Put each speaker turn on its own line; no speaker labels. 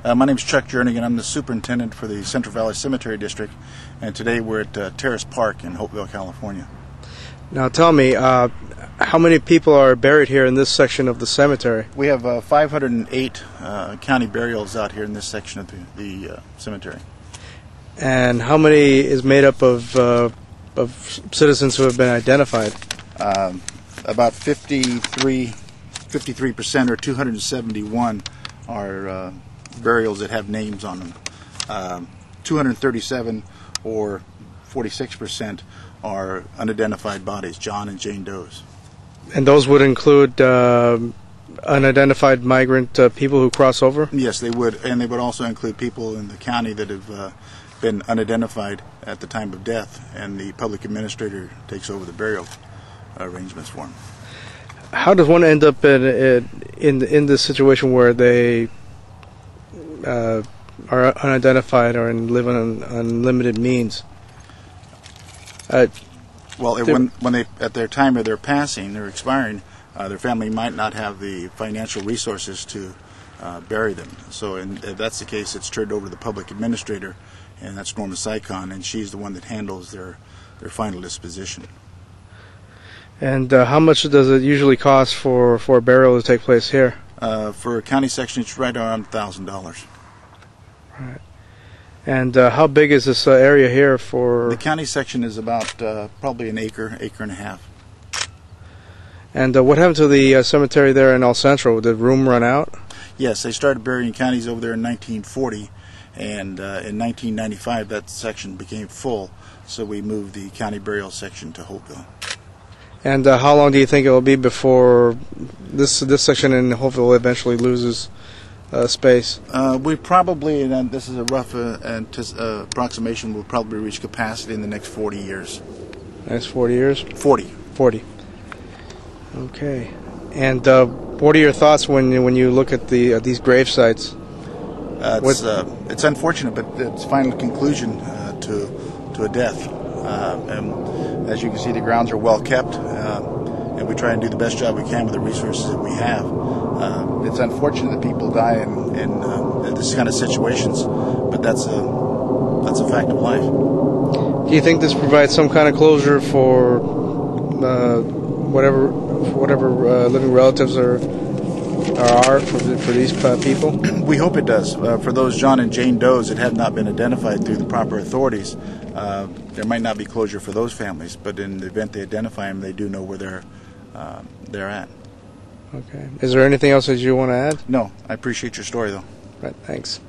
My name is Chuck Jernigan. I'm the superintendent for the Central Valley Cemetery District, and today we're at Terrace Park in Hopeville, California.
Now tell me, how many people are buried here in this section of the cemetery?
We have 508 county burials out here in this section of the cemetery. And
how many is made up of citizens who have been identified?
About 53% or 271 are burials that have names on them. 237 or 46% are unidentified bodies, John and Jane Does.
And those would include unidentified migrant people who cross over?
Yes, they would, and they would also include people in the county that have been unidentified at the time of death, and the public administrator takes over the burial arrangements for them.
How does one end up in this situation where they are unidentified or live on unlimited means?
Well, when they at their time of their passing, they're expiring, their family might not have the financial resources to bury them. So, if that's the case, it's turned over to the public administrator, and that's Norma Sycon, and she's the one that handles their final disposition.
And how much does it usually cost for a burial to take place here?
For a county section, it's right around $1,000.
Right. And how big is this area here for?
The county section is about probably an acre and a half.
And what happened to the cemetery there in El Centro? Did room run out?
Yes, they started burying counties over there in 1940, and in 1995 that section became full, so we moved the county burial section to Hopeville. And
how long do you think it will be before this section in Hopeville eventually loses space?
We probably, and this is a rough approximation, will probably reach capacity in the next 40 years.
Next 40 years?
40.
40. Okay. And what are your thoughts when you look at these grave sites?
It's unfortunate, but it's final conclusion to a death. And as you can see, the grounds are well kept, and we try and do the best job we can with the resources that we have. It's unfortunate that people die in this kind of situations, but that's a fact of life.
Do you think this provides some kind of closure for whatever living relatives are for these people?
We hope it does. For those John and Jane Does that have not been identified through the proper authorities, there might not be closure for those families, but in the event they identify them, they do know where they're at.
Okay. Is there anything else that you want to add?
No. I appreciate your story, though.
Right. Thanks.